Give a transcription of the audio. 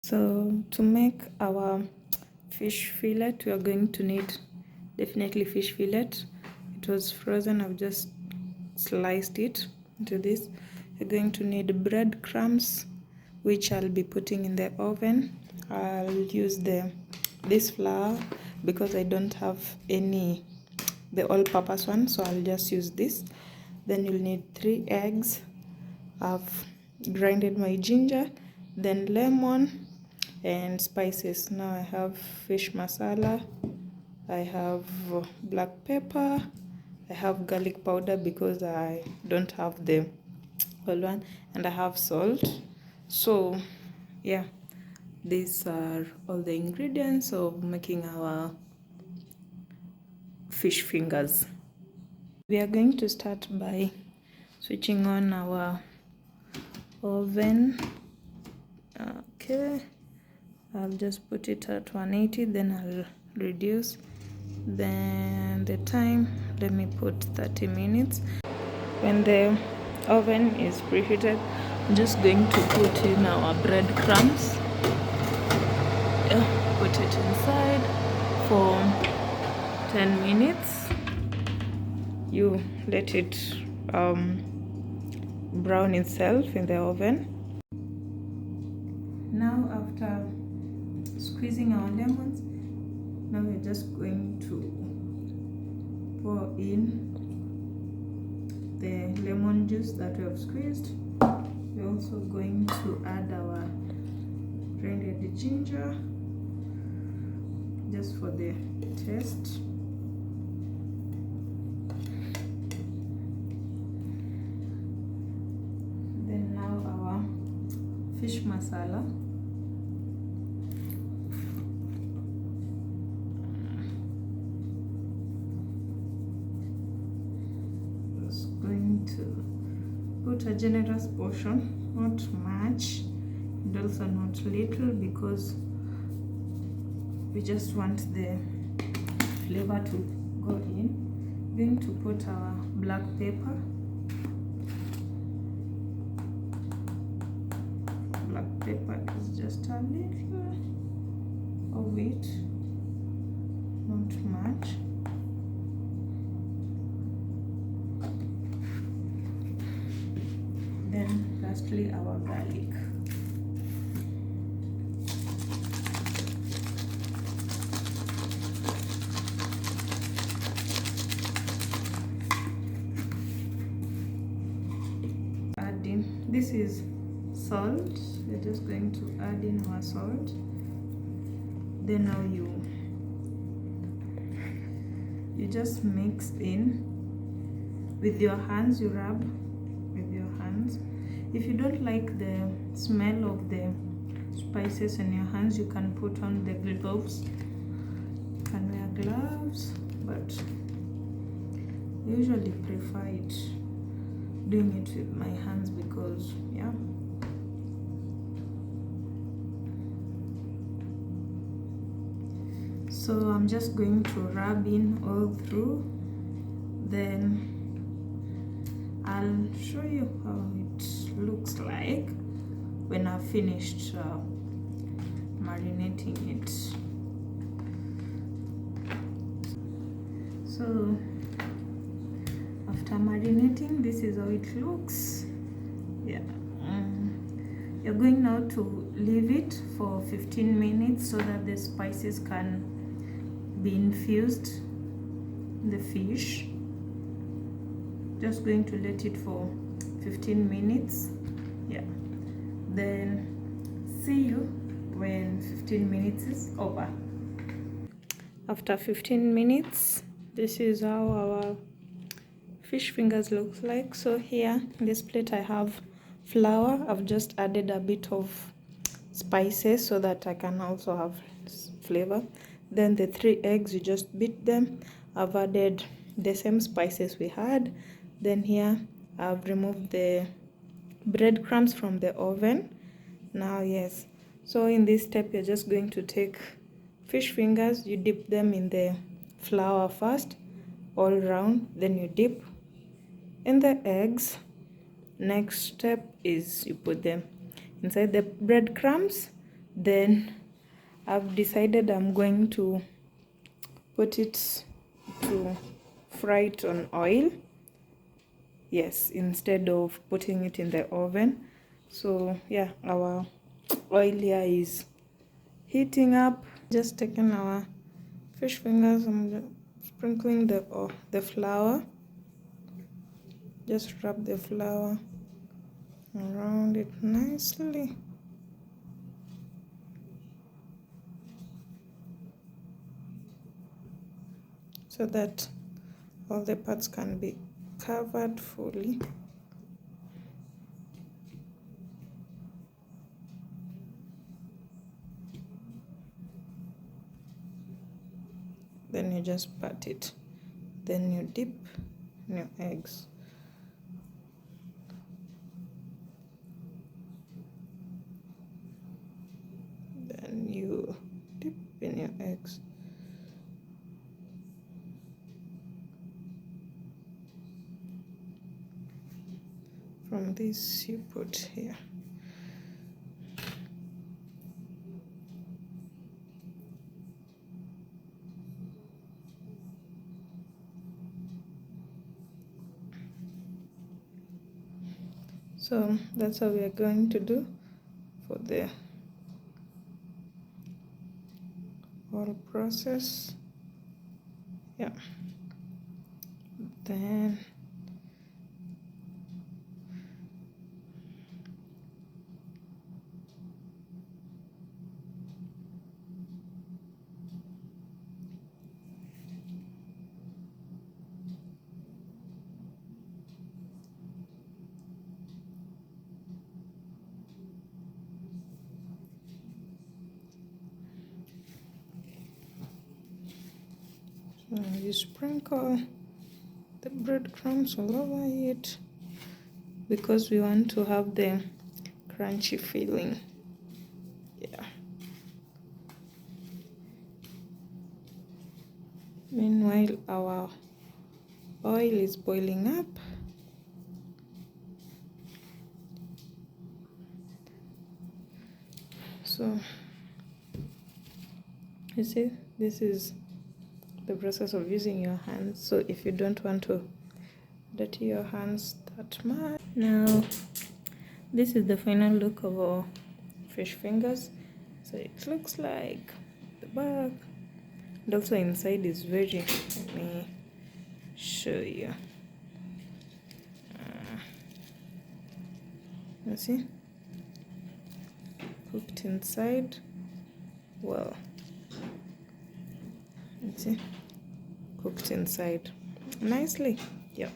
So to make our fish fillet, we are going to need definitely fish fillet. It was frozen. I've just sliced it into this. You're going to need breadcrumbs, which I'll be putting in the oven. I'll use this flour because I don't have the all-purpose one, so I'll just use this. Then you'll need 3 eggs. I've grinded my ginger, then lemon and spices. Now I have fish masala, I have black pepper, I have garlic powder because I don't have the whole one, and I have salt. So yeah, these are all the ingredients of making our fish fingers. We are going to start by switching on our oven. Okay, I'll just put it at 180, then I'll reduce. Then the time, let me put 30 minutes. When the oven is preheated, I'm just going to put in our breadcrumbs. Put it inside for 10 minutes. You let it brown itself in the oven. Now after squeezing our lemons, now we're just going to pour in the lemon juice that we have squeezed. We're also going to add our grinded ginger just for the taste. Then now our fish masala. Going to put a generous portion, not much and also not little, because we just want the flavor to go in. Going to put our black pepper. Black pepper is just a little of it, not much. Then lastly our garlic. Add in, this is salt. We're just going to add in our salt. Then now you just mix in with your hands, you rub with your hands. If you don't like the smell of the spices in your hands, you can put on the gloves. You can wear gloves, but I usually prefer doing it with my hands because yeah. So I'm just going to rub in all through, then I'll show you how it looks like when I've finished marinating it. So after marinating, this is how it looks. Yeah. You're going now to leave it for 15 minutes so that the spices can be infused in the fish. Just going to let it for 15 minutes. Yeah, then see you when 15 minutes is over. After 15 minutes, this is how our fish fingers looks like. So here in this plate I have flour. I've just added a bit of spices so that I can also have flavor. Then the 3 eggs, you just beat them. I've added the same spices we had. Then here I've removed the breadcrumbs from the oven. Now yes, so in this step you're just going to take fish fingers, you dip them in the flour first all round, then you dip in the eggs. Next step is you put them inside the breadcrumbs, Then I've decided I'm going to put it to fry it on oil. Yes, instead of putting it in the oven. So yeah, our oil here is heating up. Just taking our fish fingers, I'm sprinkling the flour. Just rub the flour around it nicely. So that all the parts can be covered fully. Then you just pat it. Then you dip in your eggs. Then you dip in your eggs. From this you put here. So that's how we are going to do for the whole process. Yeah. Then you sprinkle the breadcrumbs all over it because we want to have the crunchy feeling. Yeah. Meanwhile, our oil is boiling up. So you see, this is the process of using your hands. So if you don't want to dirty your hands that much. Now this is the final look of our fish fingers. So it looks like the back, and also inside is very, let me show you. You see, cooked inside well. You see, cooked inside nicely. Yeah.